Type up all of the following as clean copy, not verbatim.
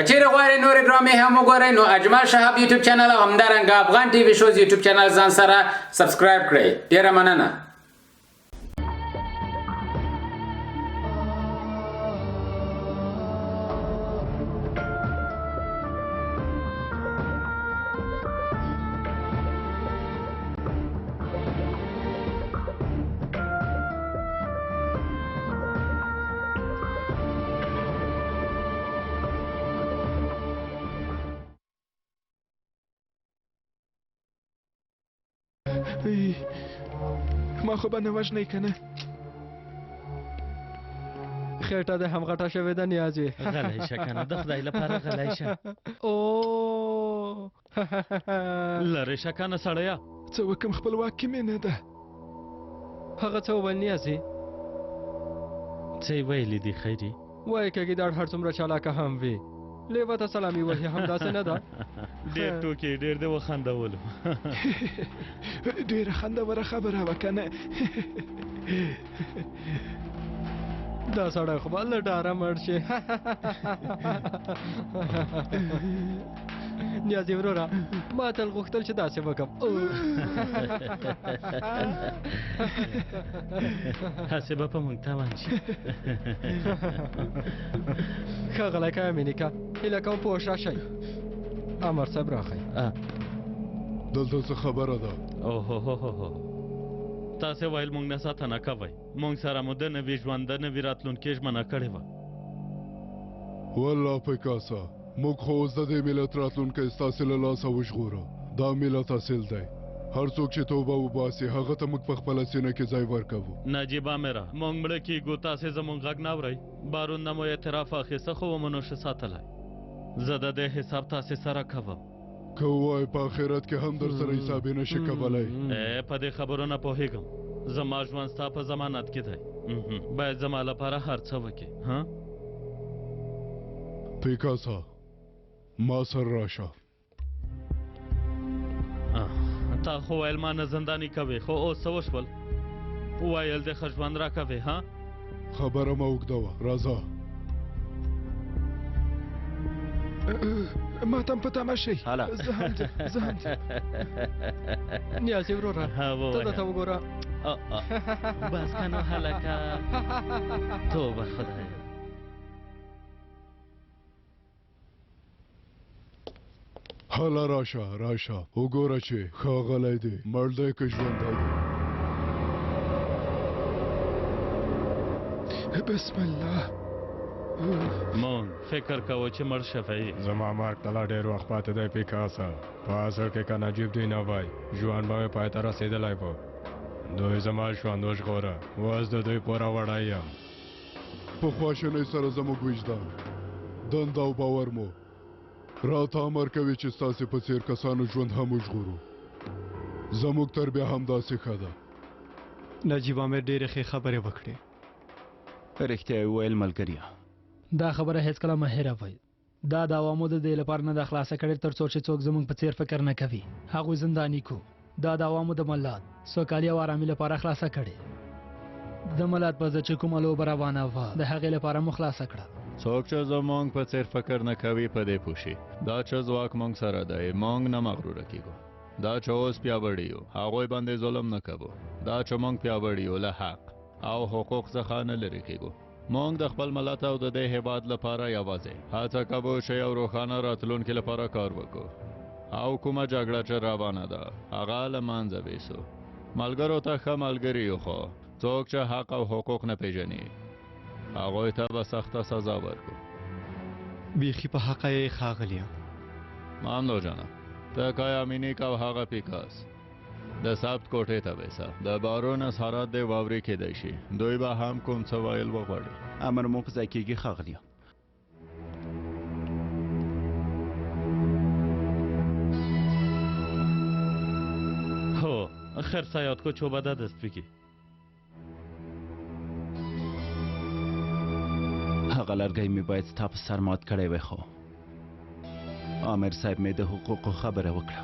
که چیرې غواړئ نورې ډرامې هم وګورئ نو اجمل شهاب یوټیوب چینل او همدارنګه افغان ټي وي شوز یوټیوب چینل ځان سره سبسکرایب کړئ. ډیره مننه. ما خو به نه وژنی که نه؟ خیټه دې هم غټه شوې ده نیازي. غلی شه که نه د خدای لپاره غلی شه. او لرې شه که نه سړیه. څه وکړم خپلواکي مې نه ده. هغه څه وویل نیازي؟ څه یې ویلي دي خیري؟ وایي که ګیدړ هر څومره چالاکه هم وي لیوه ته سلامي وهي همداسې نه ده؟ ډېر ټوکې ډېر دې وخندولو. ډېره خوندوره خبره وه که نه؟ دا سړی خو به له ډاره مړ شي. نیازي وروره ما تل غوښتل چې داسې وکړم. هسې به په موږ تاوان شي. ښاغلی که امینیکه هیله کوم پوه راشئ. امر صاحب راغی. دلته څه خبره ده؟ اوهوهوهو تاسې ویل موږ نه ساتنه کوئ. موږ سره مو د نوي ژوند د نوي راتلونکي ژمنه کړې وه. والله پیکاسا موږ خو اوس د دې ملت راتلونکی ستاسې له لاسه وژغوره. دا ملت اصل دی. هر څوک چې توبه وباسي هغه ته موږ په خپله سینه کې ځای ورکوو. نجیب عامره موږ مړه کېږو تاسې زموږ غږ نه اورئ. بارون نه مو اعتراف اخیسته خو ومو نشو ساتلی. زه د دې حساب تاسې سره کوم. که ووایې په آخرت کې هم در سره حساب یې نشي کولی. په دې خبرو نه پوهېږم. زما ژوند ستا په ضمانت کې دی. باید زما لپاره هر څه وکړې. پیکاسا ما سر راشه. تا خو ویل ما نه زنداني کوې خو اوس څه وشول؟ ویل دې ښه ژوند راکوې ها؟ خبره مه اوږده وه راځه. ما ته هم په تمه شئ. زه هم ځم. نیازي وروره ته درته وګوره. بس که نو هلکه توبه خدای. حالا راشه وګوره چې ښاغلی دی مړ دی که ژوندی دی. بسم الله. مونږ فکر کوو چې مړ شوی. زما مرګ ته لا ډېر وخت پاتې دی پیکاسا. په اصل کې که نجیب دوی نه وای ژوند به مې پای ته رسېدلی و. دوی زما ژوند وژغوره. اوس د دوی پوره وړی یم. په خواشینۍ سره زموږ وجدان دنده او باور مو راته امر کوي چې ستاسې په څېر کسانو ژوند هم وژغورو. زموږ تربیه همداسې ښه ده. نجیب عامر ډېرې ښې خبرې وکړې. رښتیا یې وویل ملګریه. دا خبره هیڅکله مه هېروئ. دا د عوامو د دې لپاره نه ده خلاصه کړې تر څو چې څوک زموږ په څېر فکر نه کوي. هغوی زنداني کو. دا د عوامو د ملت سوکالي او ارامي لپاره خلاصه کړې. د ملت په ضد چې کومه لوبه روانه وه د هغې لپاره مو خلاصه کړه. څوک چې زموږ په څېر فکر نه کوي په دې پوه شي. دا چې ځواک موږ سره دی موږ نه مغروره کېږو. دا چې اوس پیاوړي یو هغوی باندې ظلم نه کوو. دا چې موږ پیاوړي یو له حق او حقوق څخه نه لرې کېږو. موږ د خپل ملت او د دې هېواد لپاره یوازې هڅه کوو چې یو روښانه راتلونکي لپاره کار وکړو. او کومه جګړه چې روانه ده هغه له منځه ویسو. ملګرو ته ښه ملګري یو خو څوک چې حق او حقوق نه پیژني هغوی ته به سخته سزا ورکړو. بیخي په حقه یې ښاغلیه. مامنو جانه ته که امینیک او هغه پیکاس د ثبت کوټې ته ویسه. د بارون اظهارات دې واورې کېدی شي. دوی به هم کوم څه ویل وغواړي. امر مو په ځای کېږي ښاغلیه. هو خیر سیاد کو چوبده دست بگی. هغه لرګی مې باید ستا په سر مات کړی وی خو عامر صاحب مې د حقوقو خبره وکړه.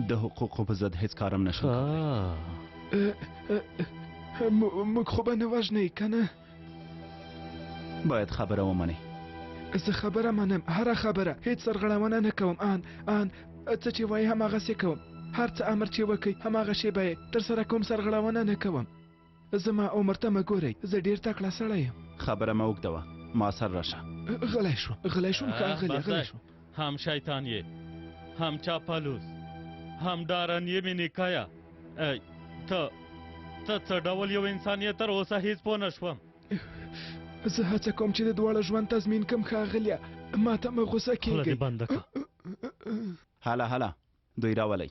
د حقوقو په ضد هیڅ کارم نشم موږ خو به نه وژنئ که نه؟ باید خبره ومنئ. زه خبره منم، هره خبره، هیڅ سرغړونه نه کوم. ان څه چې وایي هماغسې کوم، هر څه امر چې وکړي هماغه شی به یې ترسره کوم، سرغړونه نه کوم. زما عمر ته مه ګورئ، زه ډېر تکړه سړی یم. خبره مه اوږدوه، ما سر راشه. غلی شوم ښاغلی، غلی شوم. هم شیطان یې، هم چاپلوس، هم ډارن یې مې نیکایه. ته څه ډول یو انسان یې تر اوسه هیڅ پوه نه شوم. زه هڅه کوم چې د دواړه ژوند تضمین کم ښاغلیه، ما ته مه غوسه کېږئ. خوله دې بنده کړه. هله دوی راولئ.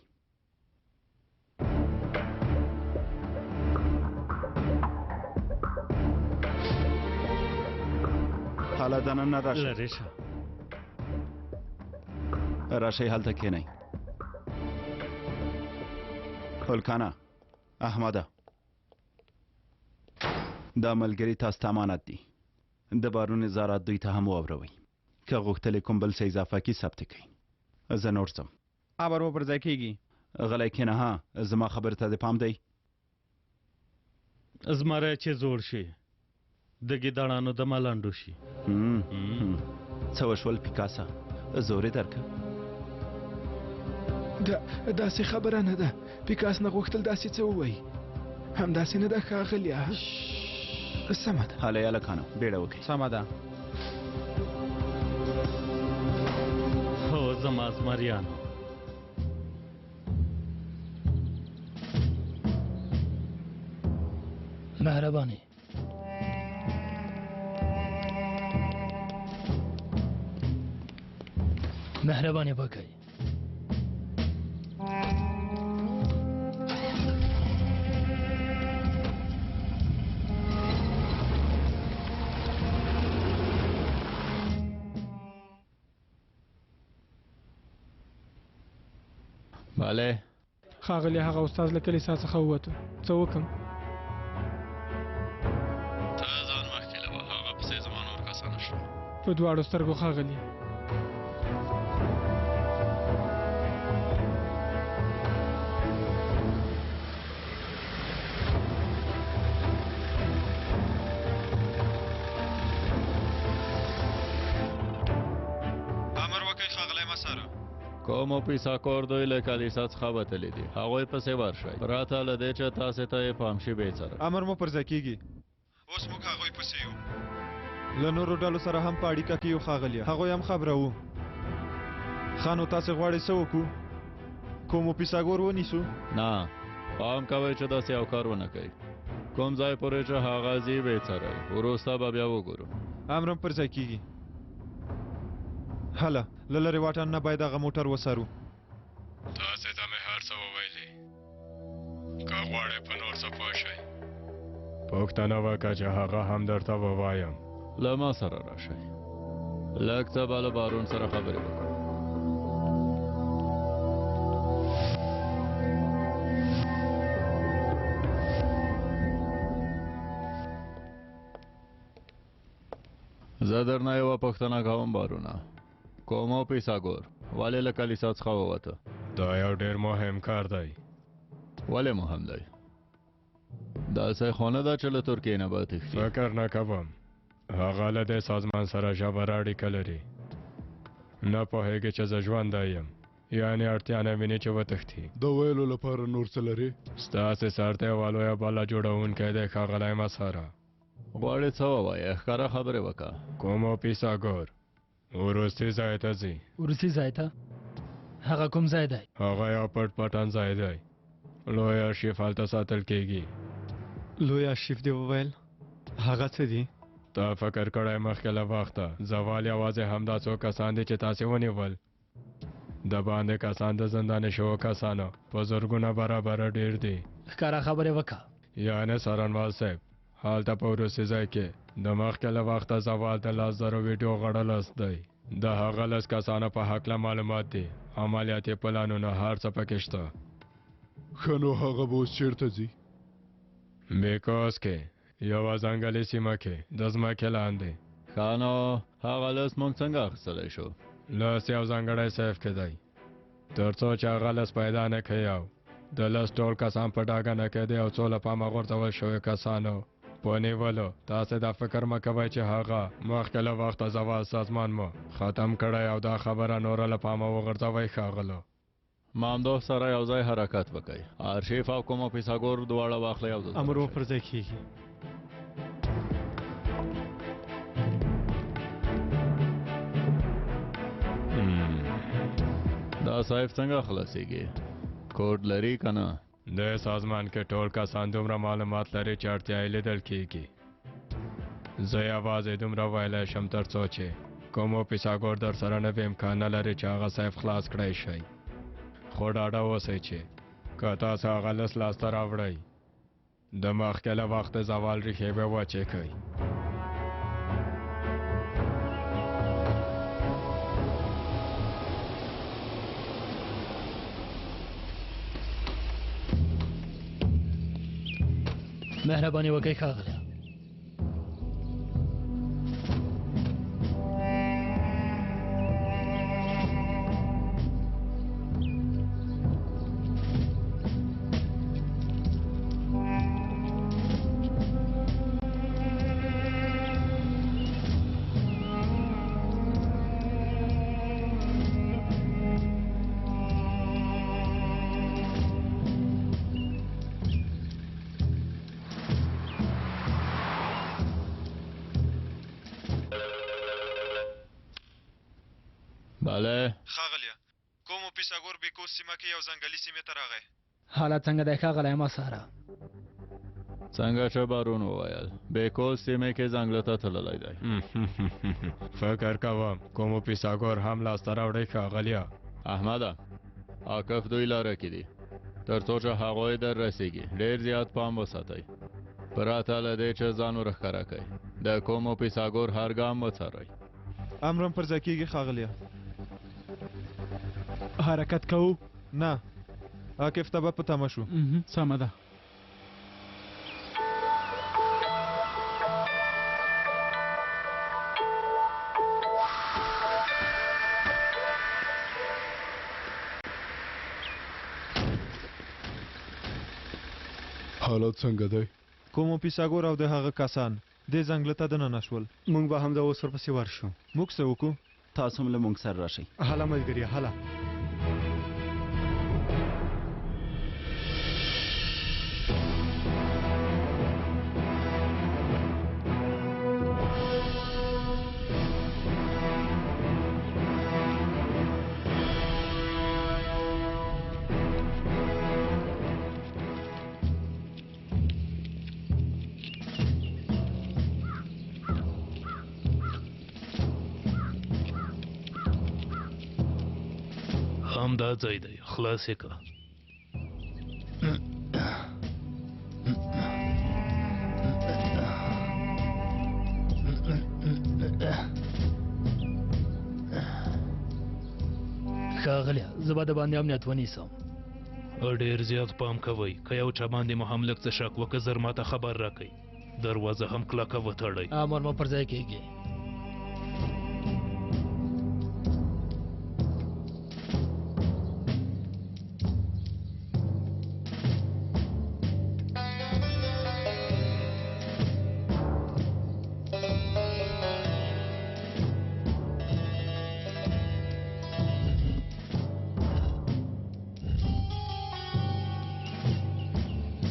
هله دننه راشئ. لرې شه. راشئ هلته کښېنئ. هلکانه، احمده، دا ملګري تاسو ته امانت دي. د بارون نظارت دوی ته هم واوروئ. که غوښتلې کوم بل څه اضافه کي ثبت کړئ. زه نور ځم. امر مو پر ځای کېږي. غلی کښېنه. ها، زما خبرې ته دې پام دی. زمری چې زوړ شي د ګیدړانو د ملنډو شي. څه وشول پیکاسا؟ زورې درکه؟ داسې خبره نه ده. پیکاس نه غوښتل داسې څه ووایي. همداسې نه ده ښاغلیه. سمه ده. هلئ هلکانو، بیړه وکړئ. سمه ده. هو زما زمریانو. مهرباني. مهرباني وکړئ. بله ښاغلی هغه استاد له کلیسا څخه ووته. څه وکړم؟ ته ځان مخکې له هغه پسې زما نور کسان شو. په دواړو سترګو ښاغلی. امر وکړئ ښاغلی مساره. کوم پیساکور دوی له کلیسا څخه وتلي دي، هغوی پسې ورشئ. پرته له دې چې تاسې ته یې پام شي بېڅره. امر مو پر ځای کېږي. اوس موږ هغوی پسې یو. له نورو ډلو سره هم په اړیکه کې یو ښاغلیه. هغوی هم خبره وو. ښه نو تاسې غواړئ څه وکړو؟ کومو پیساګور ونیسو؟ نه، پام کوئ چې داسې یو کار ونه کوئ. کوم ځای پورې چې هغه ځي بېڅره، وروسته به بیا وګورو. امر هم پر ځای کېږي. هله له لرې واټن نه باید هغه موټر وڅارو. تاسې ته مې هر څه وویلي. که غواړئ په نور څه پوه شئ، پوښتنه وکړه چې هغه هم درته ووایم. له ما سره راشئ. لږ څه به له بارون سره خبرې وکړو. زه درنه یوه پوښتنه کوم بارونه. کومو پیساګور ولې له کلیسا څخه ووته؟ دا یو ډېر مهم کار دی. ولې مهم دی؟ داسې خو نه ده چې له ترکیې نه به تښتي. فکر نه کوم هغه له دې سازمان سره ژوره اړیکه لري. نه پوهېږي چې زه ژوندی یم، یعنې اړتیا نه ویني چې وتښتي. د ویلو لپاره نور څه لري؟ ستاسې سر ته یوه لویه بله جوړونکی دی ښاغلی مساره. غواړې څه ووایې؟ ښکاره خبرې وکړه. کومو پیساګور وروستي ځای ته ځي. وروستي ځای ته؟ هغه کوم ځای دی؟ هغه یو پټ پټن ځای دی. لوی ارشیف هلته ساتل کېږي. لوی ارشیف دې وویل؟ هغه څه دي؟ تا فکر کړی مخکې له وخته زوال یوازې همدا څو کسان دي چې تاسې ونیول. د باندې کسان د زنداني شوو کسانو په زرګونه برابره ډېر دي. ښکاره خبرې وکړه. یعنې څارنوال صاحب هلته په وروستي ځای کې د مخکې له وخته زوال د 10,000 ویډیو غړلس دی. د هغه 10 کسانو په هکله معلومات دي. عملیاتي پلانونه هر څه پکې شته. ښه نو هغه به اوس چېرته ځي؟ بیکوس کې یوه ځنګلي سیمه کې د ځمکې لاندې. ښه نو هغه لس موږ څنګه اخیستلی شو؟ لس یو ځانګړی سیف کې دی. تر څو چې هغه لس پیدا نه کړي او د لس ټول کسان په ډاګه نه کېدی او څو له پامه غورځول شوي کسانو پونیولو تاسو دا فکر مه کوئ چې هغه مخکې له وخته زما سازمان مو ختم کړی او دا خبره نوره له پامه وغورځوئ ښاغلو مامدو سره یو ځای حرکت وکړئ آرشیف او کومو پیساګور دواړه واخلئ او امر مو پر ځای کیږي دا صاحب څنګه خلاصيږي کوډ لري کنه د سازمان کې ټول کسان دومره معلومات لري چې اړتیا یې لیدل کیږي زه یوازې دومره ویلی شم تر څو چې کومو پیساګور در سره نوی امکان نه لري چې هغه صاحب خلاص کړی شي خو ډاډه اوسئ چې که تاسو هغه لاسته راوړئ د مخکې له وخته زوال ریښې به وچې کوئ مهرباني وکړئ ښاغلی بله ښاغلیه کومو پیساګور بیکو سیمه کې یو ځنګلي سیمې ته راغی حالت څنګه دی ښاغلی ما سره څنګه چې بارون وویل بیکوز سیمې کې ځنګله ته تللی دی فکر کوم کومو پیساګور هم لاسته راوړئ ښاغلیه احمده عاقف دوی لاره کې دي تر څو چې هغوی در رسیږي ډېر زیات پام وساتئ پرته له دې چې ځان ورښکاره کوئ د کومو پیساګور هر ګام وڅارئ امرم پر ځای کیږي ښاغلیه حرکت کوو نه عاقف ته به په تمه شو سمه ده حالت څنګه دی کومو پیساګور او د هغه کسان دې ځنګله ته دننه شول موږ به هم د اوس ورپسې ورشو موږ څه وکړو تاسو هم له موږ سره راشئ هله ملګري هله همدا ځای دی خلاص یې کړه ښاغلیه زه به د باندې امنیت ونیسم ډېر زیات پام کوئ که یو چا باندې مو هم لږ څه شک وکړه زر ماته خبر راکئ دروازه هم کلکه وتړئ امر مو پر ځای کیږي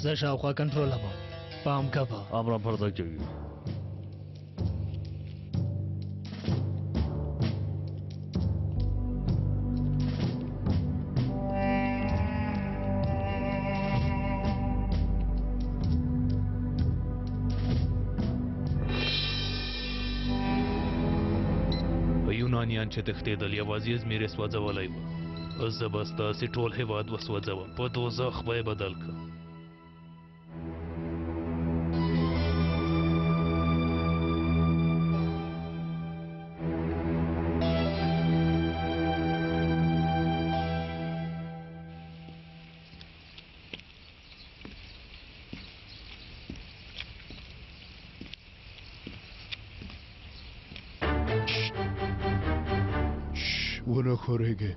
زه شاوخوا کنټرولوم پام کوه امر پر ځای کیږي یونانیان چې تښتېدل یوازې ازمیر یې سوځولی و زه به ستاسې ټول هېواد وسوځوم په دوزخ به یې بدل کړم ونه خورېږي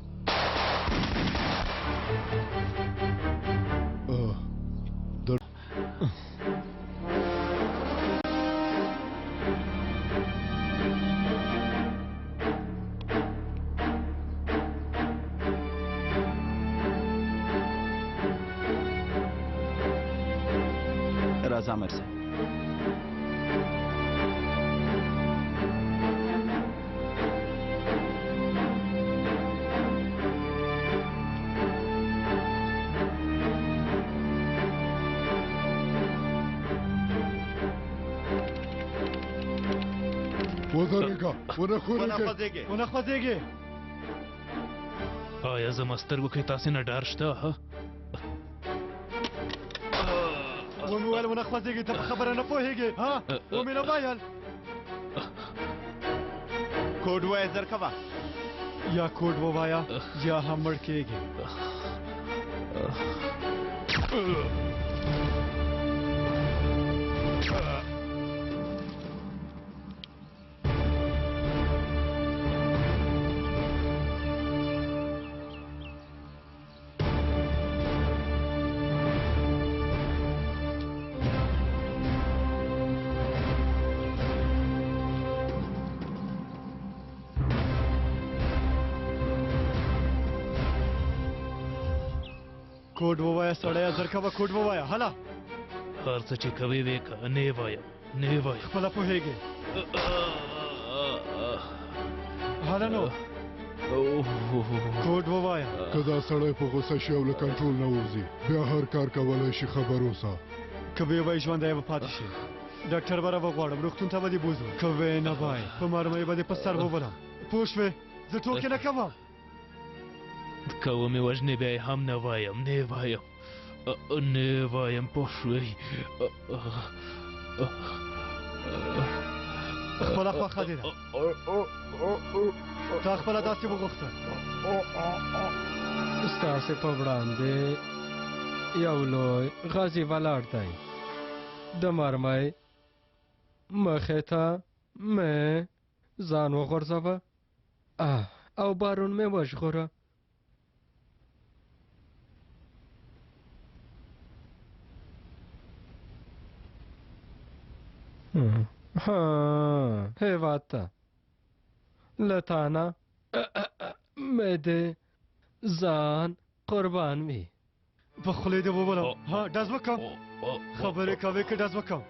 راځه امر صاحب. ودرېږه ونه خوځېږې. آیا زما سترګو کې تاسې نه ډار شته؟ ومې ویل ونه خوځېږې، ته په خبره نه پوهېږې. ومې نه ویل. کوډ وایه زر کوه. یا کوډ ووایه یا هم مړ کېږې. کوډ ووایه سړیه، زر کوه کوډ ووایه. هله هر څه چې کوې وکړه، نه وایم نه وایم. خپله پوهېږې. هله نو کوډ ووایه. که دا سړی په غوسه شي او له کنټرول نه ووځي، بیا هر کار کولی شي. خبر اوسه. که ویې وایي ژوندی به پاتې شي. ډاکټر به راوغواړم، روغتون ته به دې بوځو. که ویې نه وایي په مرمۍ به دې په سر وولم. پوه شوې؟ زه ټوکې نه کوم. که ومې وژنې بیا یې هم نه وایم نه وایم نه وایم. پوه شوې؟ خپله خوښه دې ده. تا خپله داسې وغوښته. ستاسې په وړاندې یو لوی غازي ولاړ دی. د مرمۍ مخې ته مې ځان وغورځوه او بارون مې وژغوره. هیواد ته له تا نه مې د ځان قربان وي. په خولې دې وولم. ډز وکړم. خبرې کوې که ډز وکړم؟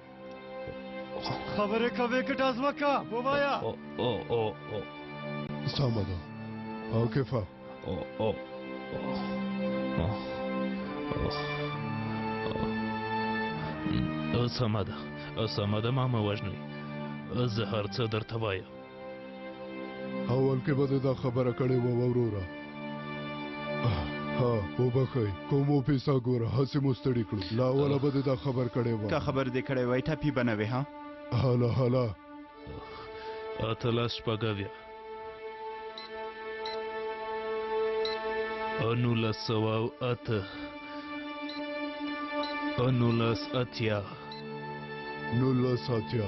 خبرې کوې که ډز وکړم؟ ووایه. سمه ده. عاقفه سمه ده سمه ده، ما مه وژنئ. زه هر څه درته وایم. اول کې به دې دا خبره کړې وه وروره. وبخئ، کوم پیسه ګوره، هسې مو ستړي کړو. له اوله به دې دا خبر کړې وه. که خبر دې کړی وای ټپي به نه وې. هله 18 شپږ اویا 1908 19 19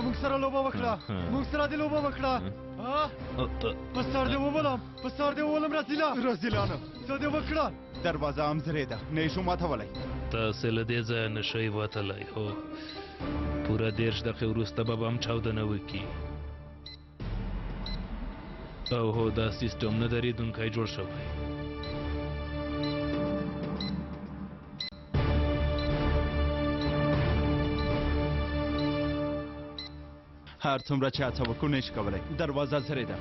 موږ سره لوبه وکړه. موږ سره دې لوبه وکړه. په سر دې وولم، په سر دې وولم. رزیلانه څه دې وکړه؟ دروازه هم زرې ده، نه یې شو ماتولی. تاسې له دې ځایه نشئ وتلی. هو پوره 10 دقیقې وروسته به بم چاودنه وکړي. او هو دا سیستم نه درېدونکی جوړ شوی. هر څومره چې هڅه وکړو نه شي کولی. دروازه زرې ده.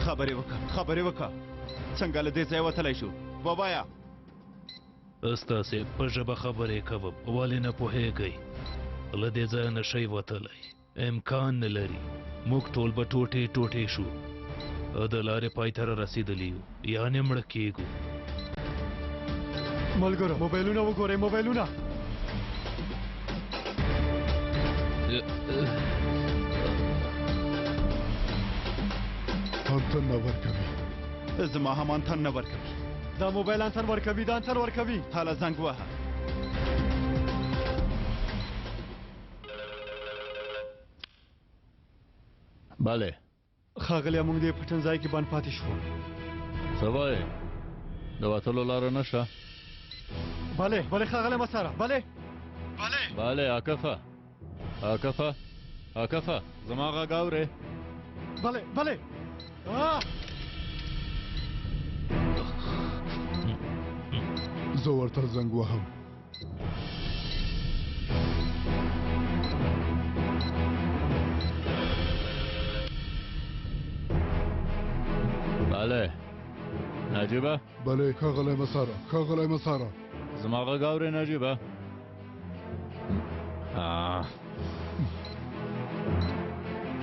خبرې وکړه څنګه له دې ځایه وتلی شو؟ ووایه. ستاسې په ژبه خبرې کوم، ولې نه پوهېږئ؟ له دې ځایه نشئ وتلی، امکان نه لري. موږ ټول به ټوټې ټوټې شو، د لارې پای ته رسېدلي یو، یعنې مړه کېږو. ملګرو موبایلونه وګورئ، موبایلونه. هم ته نه ورکوي. زما هم انتن نه ورکوي دا موبایل انتن ورکوي دا انتن ورکوي هله زنګ وهه بله ښاغلی موږ د پټنځای کې بند پاتې شو څه وایې د وتلو لاره نشته بله بله ښاغلی مساره بله بله عاکفه زما غږ اورې بله زه ورته زنګ وهم بله نجیبه بله ښاغلی مساره زما غږ اورې نجیبه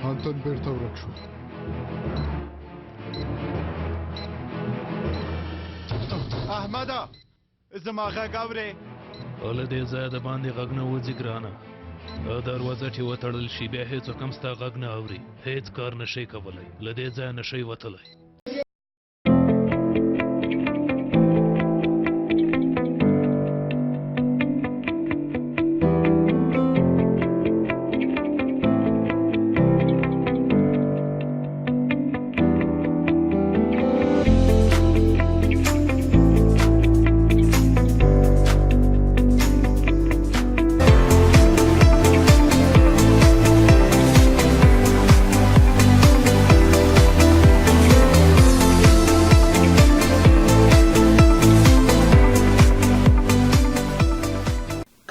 انتن بیرته ورک شو احمده زما غږ اورې له دې ځایه د باندې غږ نه وځي ګرانه دروازه چې وتړل شي بیا هېڅوک هم ستا غږ نه اوري هېڅ کار نشئ کولی له دې ځایه نشئ وتلی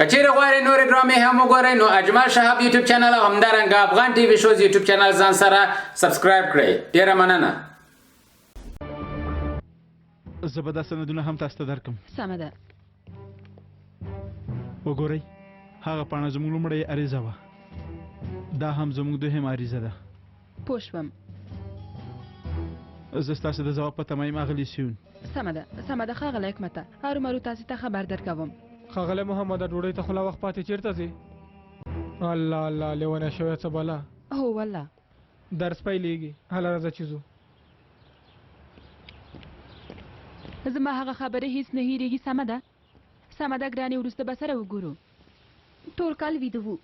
کچېرې غواړئ نورې ډرامې هم وګورئ نو اجمل شهاب یوټیوب چینل او همدارنګه افغان ټي وي شوز یوټیوب چینل ځان سره سبسکرایب کړئ ډیره مننه زه به دا سندونه هم تاسو ته درکم سمه ده وګورئ هغه پاڼه زموږ لومړی عریضه وه دا هم زموږ دوهم عریضه ده پوه شوم زه ستاسو د ځواب په تمه یم اغلې سیون سمه ده ښاغلی حکمته هرومرو تاسو ته خبر درکوم ښاغلی محمد ډوډۍ ته خو لا وخت پاتې چیرته ځې الله لیونه شوی څه بلا هو والله درس پیلیږي هله راځه چې ځو زما هغه خبرې هیڅ نه هېرېږي سمه ده ګرانې وروسته به سره وګورو ټول کال ویده وو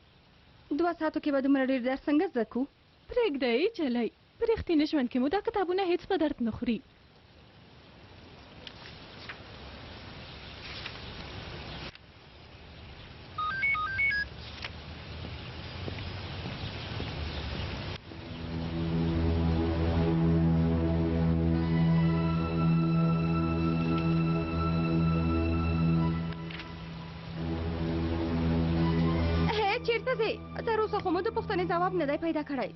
2 ساعتو کې به دومره ډېر درس څنګه زده کړو پرېږدئ چلی په رښتینې ژوند کې مو دا کتابونه هیڅ په درد نه خوري چیرته ځې تر اوسه خو مو د پوښتنې ځواب نه دی پیدا کړی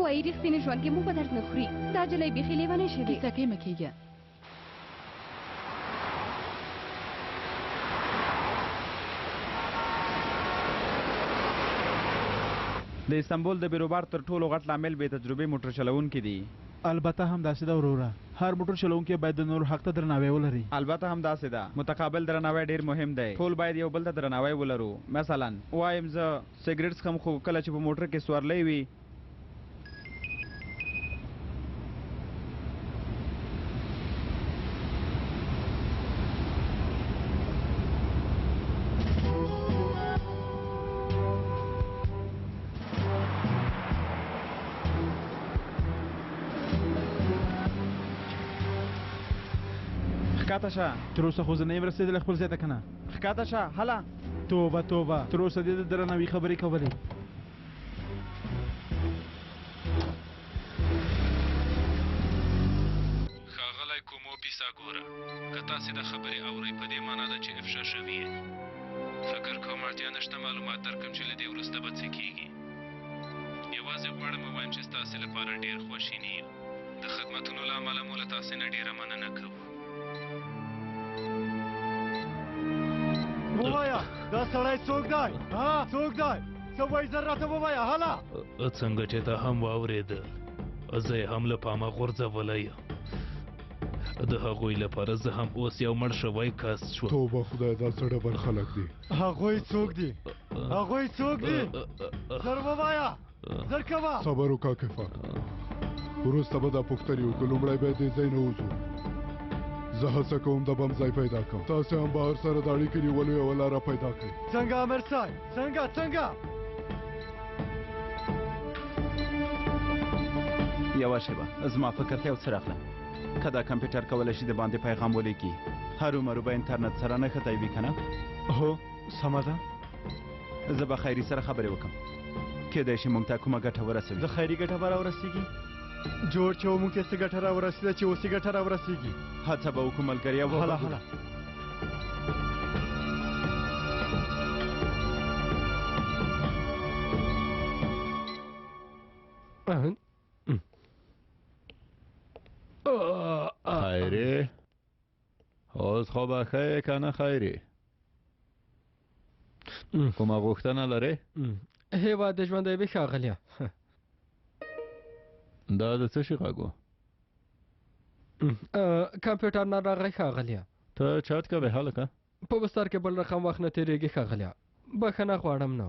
وایي رښتینې ژوند کې مو په درد نه خوري دا جلۍ بیخي لیونۍ شوې کیسه کې مه کېږه د استانبول د بیروبار تر ټولو غټ لامل بې تجربې موټر چلوونکي دي البته هم داسې ده وروره هر موټر چلوونکی باید د نورو حق ته درناوی ولري البته هم داسې ده متقابل درناوی ډیر مهم دی ټول باید یو بل ته درناوی ولرو مثلا وایم زه سیګریټ څښم خو کله چې په موټر کې سورلی وي ښکته شه تر اوسه خو زه نه یم رسېدلی خپل ځای ته که نه ښکته شه هله توبه تر اوسه دې د درناوي خبرې کولې ښاغلی کومو پیساګوره که تاسې د خبرې اورئ په دې معنا ده چې افشا شوي یې فکر کوم اړتیا نشته معلومات درکړم چې له دې وروسته به څه کیږي یوازې غواړم ووایم چې ستاسې لپاره ډېر خواشیني یو د خدمتونو له امله مو له تاسې نه ډېره مننه کوو ووایه دا سړی څوک دی څوک دی څه وایي زر راته ووایه هله څنګه چې ته هم واورېده زه یې هم له پامه غورځولی یم د هغوی لپاره زه هم اوس یو مړ شوی کس شوم توبه خدای دا څه ډبل خلک دي هغوی څوک دي زر ووایه زر کوه صبر وکړه کفا وروسته به دا پوښتنې وکړو لومړی باید دې ځای نه وځو زه هڅه کوم د بم ځای پیدا کړم تاسې هم بهر سره د اړیکې نیولو یوه لاره پیدا کړئ څنګه امر صاحب څنګه یوه شیبه زما فکر ته یو څه راغله که دا کمپیوټر کولی شي د باندې پیغام ولیکي هرومرو به انټرنټ سره نه ښه وي که نه هو سمه ده زه به خیري سره خبرې وکړم کیدای شي موږ ته کومه ګټه ورسوي د خیري ګټه به راورسېږي جوړ چې و موږ ته څه ګټه راورسېده چې اوسې ګټه راورسېږي هڅه به وکړو ملګریا هله خیری اوس خو به ښه یې که نه خیري کومه غوښتنه لرې هېواد د ژوندی وي ښاغلیه دا د څه شي غږ و کمپیوټر نه راغی ښاغلیه ته چات کوې هلکه په بستر کې بل رقم وخت نه تېرېږي ښاغلیه بښنه غواړم نو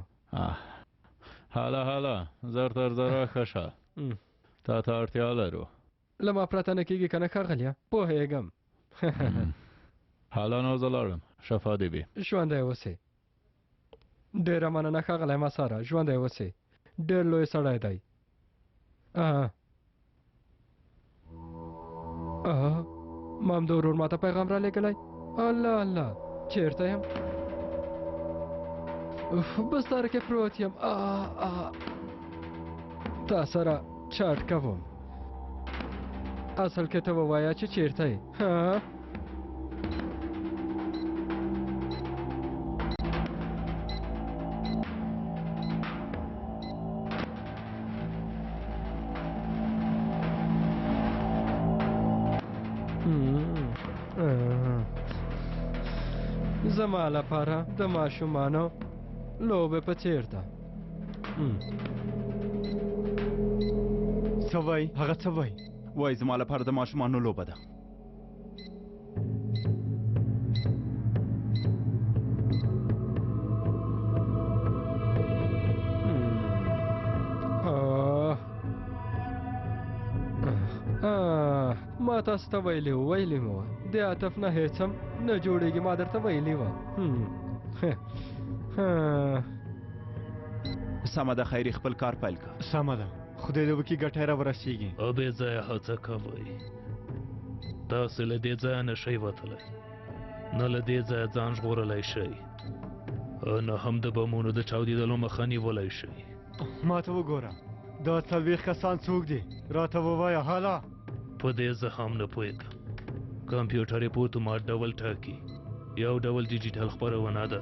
هله زر تر زره ښه شه تا ته اړتیا لرو له ما پرته نه کېږي که نه ښاغلیه پوهېږم هله نو زه لاړم شفا دې وي ژوندی اوسې ډېره مننه ښاغلی مساره ژوندی اوسې ډېر لوی سړی دی مام د ورور ماته پیغام را لېږلی الله چېرته یم بستر کې پروت یم تا سره چاټ کوم اصل کې ته ووایه چې چېرته یې زما لپاره د ماشومانو لوبې په څیر ده څه وایي هغه څه وایي وایي زما لپاره د ماشومانو لوبه ده ما تاسو ته ویلي مو د عطف نه هېڅ هم نه جوړېږي ما درته ویلي وه سمه ده خیري خپل کار پیل کړه سمه ده خدای دې وکړي ګټه راورسېږي بې ځایه هڅه کوئ تاسو له دې ځایه نه شئ وتلی نه له دې ځایه ځان ژغورلی شئ نه هم د بمونو د چاودېدلو مخه نیولی شئ ما ته وګوره دا 40 کسان څوک دي راته ووایه حالا په دې زه هم نه پوهېږم کمپیوټر یې په اتومات ډول ټاکي یو ډول ډیجیټل خپرونه ده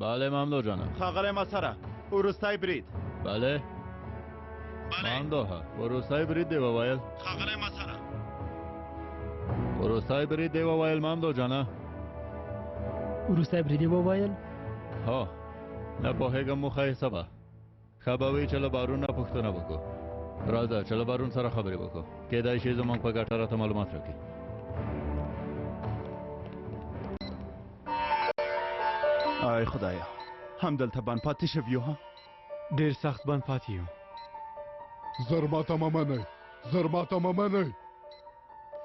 بله مامدو جانم ښاغلی مسره وروستی برید بله مامدوها وروستی برید دی وویل ښاغلی مسره وروستی برید دی وویل مامدو جانه وروستی برید دی وویل هو نه پوهېږم موخه یې څه به ښه به وي چې له بارون نه پوښتنه وکړو راځه چې له بارون سره خبرې وکړو کیدای شي زموږ په ګټه راته معلومات راکړي آی خدایا همدلته بند پاتې شویو ها ډېر سخت بند پاتې یو زر ماته مه منئ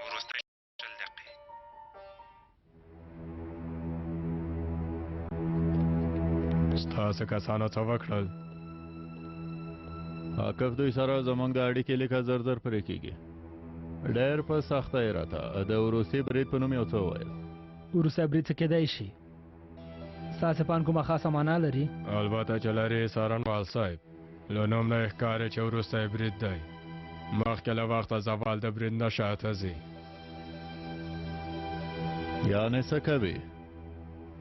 وروستی 10 دقیقې ستاسو کسانو څه وکړل عاقف دوی سره زموږ د اړیکې لیکه زر پرې کېږي ډېر په سختۍ راته د وروستي برید په نوم یو څه وویل وروستی برید څه کېدای شي ستاسې پان کومه خاصه معنا لري البته چې لري څارنوال صاحب له نوم نه ښکاري چې وروستی برید دی مخکې له وخته زوال د برید نه شاته ځي یعنې څه کوي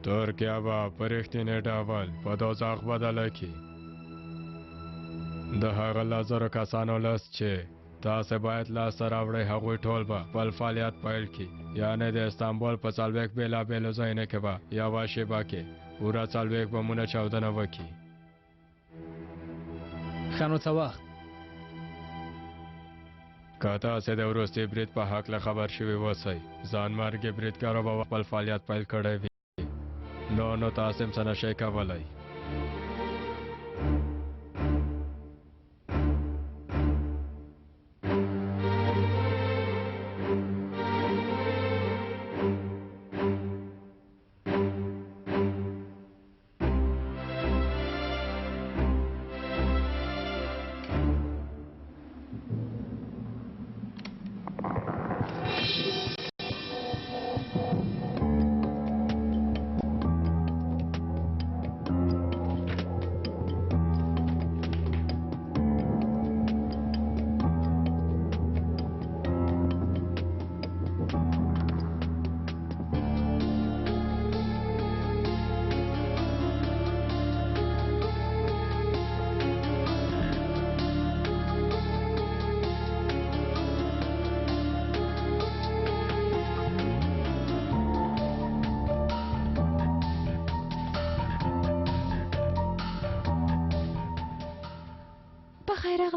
ترکیه به په رښتینې ډول په دوزخ بدله کړي د هغه 1000 کسانو لس چې تاسې باید لاسته راوړئ هغوی ټول به خپل فعالیت پیل کړي یعنې د استانبول په 40 بېلابېلو ځایونو کې به یوه شېبه کې پوره 40 بمونه چاودنه وکړي ښه نو څه وخت که تاسې د وروستي برید په هکله خبر شوي اوسئ ځان مرګې بریدګرو به خپل فعالیت پیل کړی وي نو تاسې هم څه نشئ کولی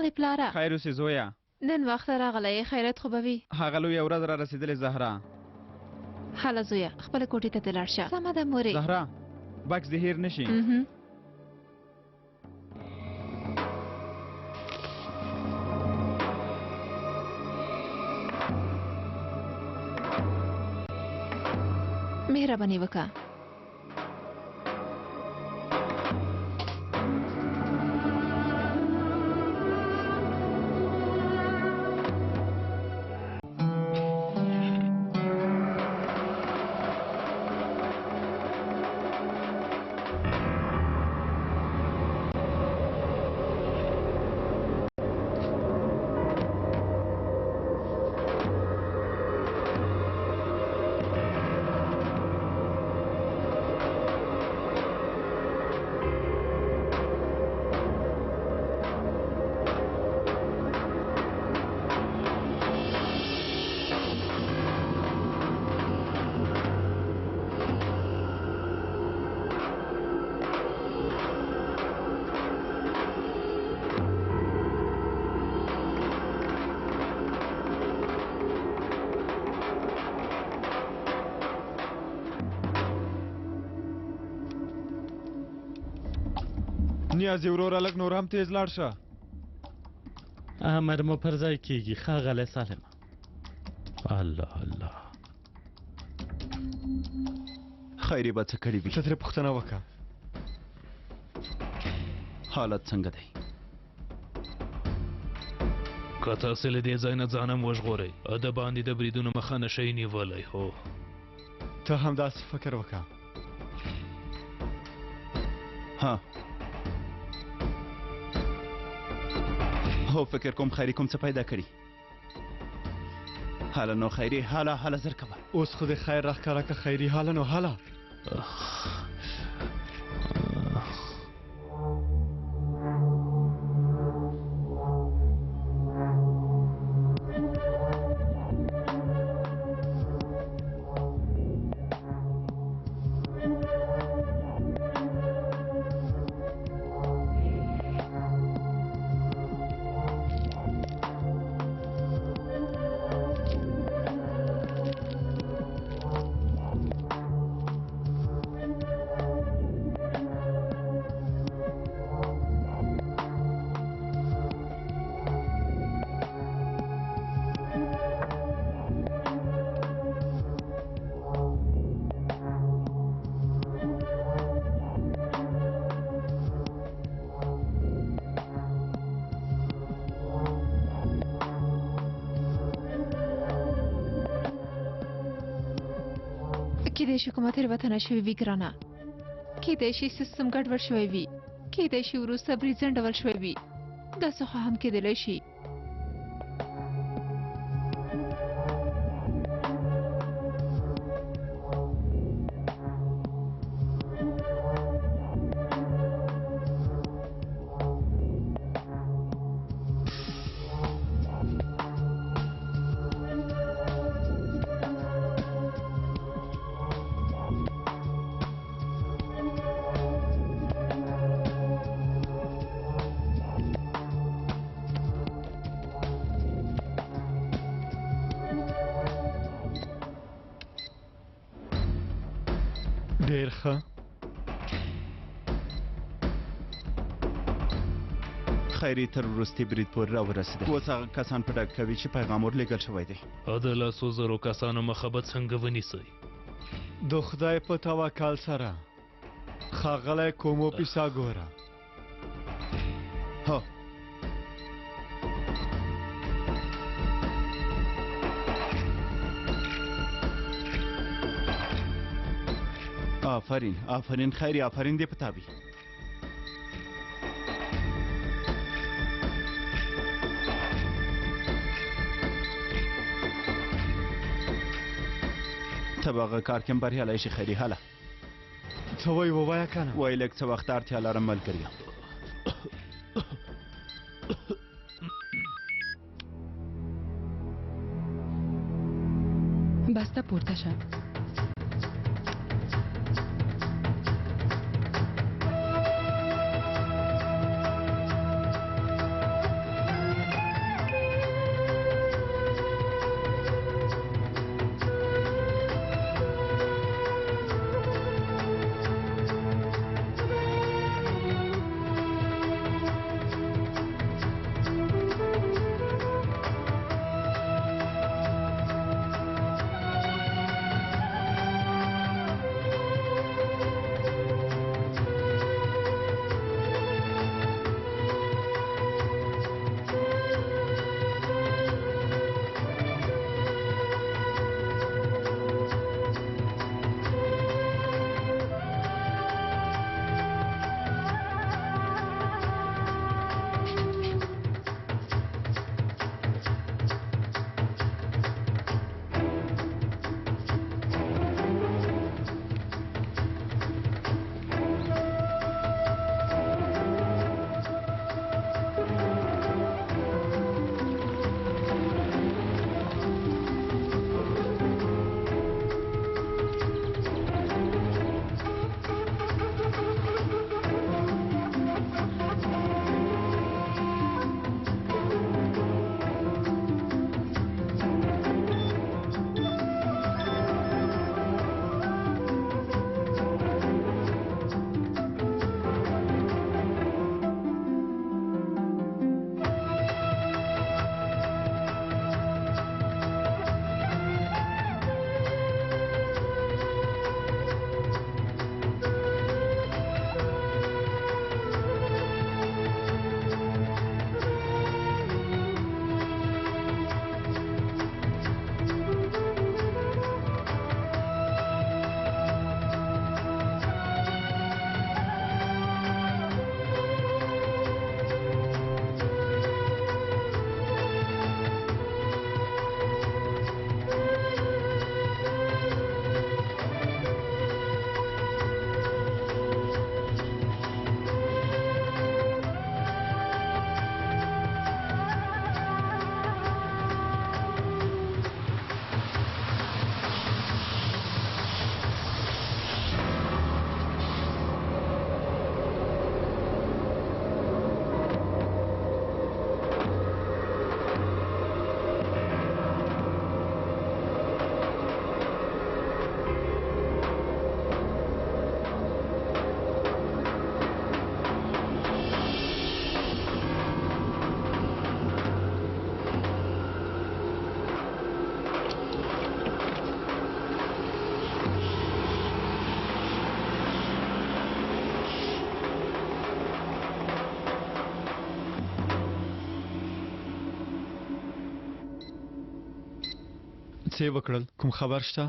راغلی پلاره خیر اوسې زویه نن وخت راغلی خیرت خو به وي هغه لویه ورځ را رسېدلې زهرا هله زویه خپله کوټې ته دې لاړ شه سمه ده مورې زهرا بکس دې هیر نه شي مهرباني وکړه نیازي وروره لږ نور هم تیز لاړ شه امر مو پر ځای کیږي ښاغلی سالمه الله الله خیري به څه کړي وي ته ترې پوښتنه وکړه حالت څنګه دی که تاسې له دې ځای نه ځان هم وژغورئ د باندې د بریدونو مخه نشئ نیولی هو ته همداسې فکر وکړه ها هو فکر کوم خیري کوم څه پیدا کړي حالا نو خیري حالا زر کوه اوس خو د خیر راښکاره که خیري حالا نو حالا کیدای شي کومه تېروتنه شوې وي ګرانه کیدای شي سیستم ګډوډ شوی وي کیدای شي وروسته برید ځنډول شوی وي داسې خو هم کیدلی شي ډېر ښه. خیري تر وروستي برید پورې راورسېده. اوس هغه کسان په ډاګ کوي چې پیغام ورلېږل شوی دی. د لسو زرو کسانو مخه به څنګه ونیسئ؟ د خدای په توکل سره ښاغلی کومو پیساګوره. هو آفرین آفرین خیری آفرین دی په تا وي. ته به هغه کار کې هم بریالی شي خیري. هله څه وایي ووایه که نه. وایي لږ څه وخت اړتیا لرم ملګریه. بسته پورته شه. څه وکړل؟ کوم خبر شته؟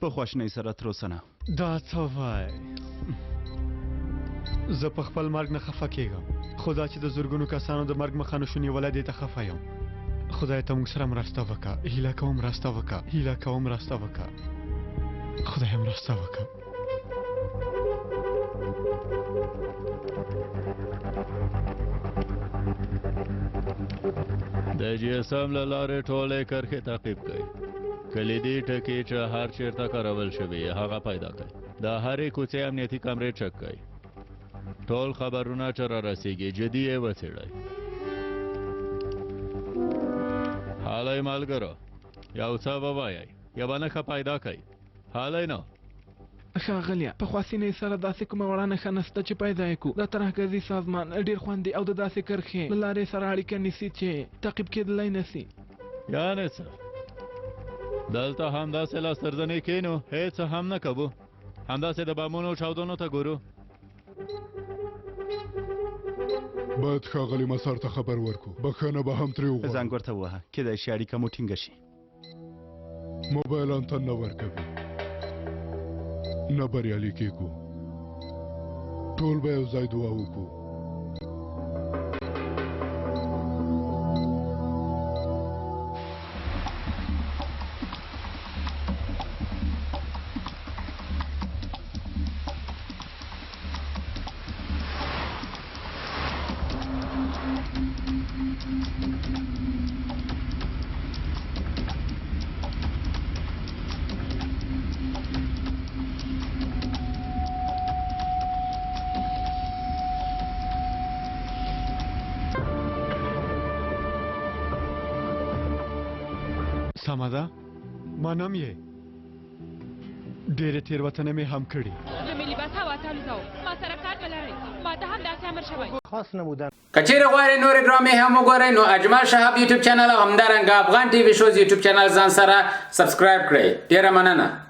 په خواشینۍ سره تر اوسه نه. دا څه وای؟ زه په خپل مرګ نه خفه کېږم، خو دا چې د زرګونو کسانو د مرګ مخه نشو نیولی دې ته خفه یم. خدای ته موږ سره مرسته وکړه، هیله کوم مرسته وکړه، هیله کوم مرسته وکړه، خدای مرسته وکړه. د جی اس ام له لارې ټولې کرښې تعقیب کړئ. کلیدي ټکي چې هر چیرته کارول شوي هغه پیدا کړئ. د هرې کوڅې امنیتي کمرې چک کړئ. ټول خبرونه چې را رسیږي جدي یې وڅېړئ. حالی ملګرو، یو څه ووایئ، یوه نښه پیدا کړئ. حالی نه ښاغلیه په خواسینې سره داسې کومه وړه نښه نشته چې پیدا یې کړو د ترهګرۍ سازمان ډېر خوندي او د داسې کرښې له لارې سره اړیکه نیسي چې تعقیب کېدلی نسي یعنې څه دلته همداسې لاس تر زنې کښېنو هېڅ هم نه کوو همداسې د بمونو چاودنو ته ګورو باید ښاغلي مسار ته خبر ورکړو بخښنه به هم ترې وغواړو زنګ ورته ووهه کیدای شي اړیکه مو ټینګه شي موبایل انتن نه ورکوي نه بریالي کېږو ټول به یو ځای دعا وکړو سمه ده منم یې ډېرې تېروتنې مې هم کړي د ملي بس هوا تالوزو ما سره کار ولرئ ما ته هم داسې امر شوی خاص نمودن کچېرې غواړئ نورې ډرامې هم وګورئ نو اجمل شهاب یوټیوب چینل او همدارنګه افغان ټي وي شوز یوټیوب چینل ځان سره سبسکرایب کړئ ډېره مننه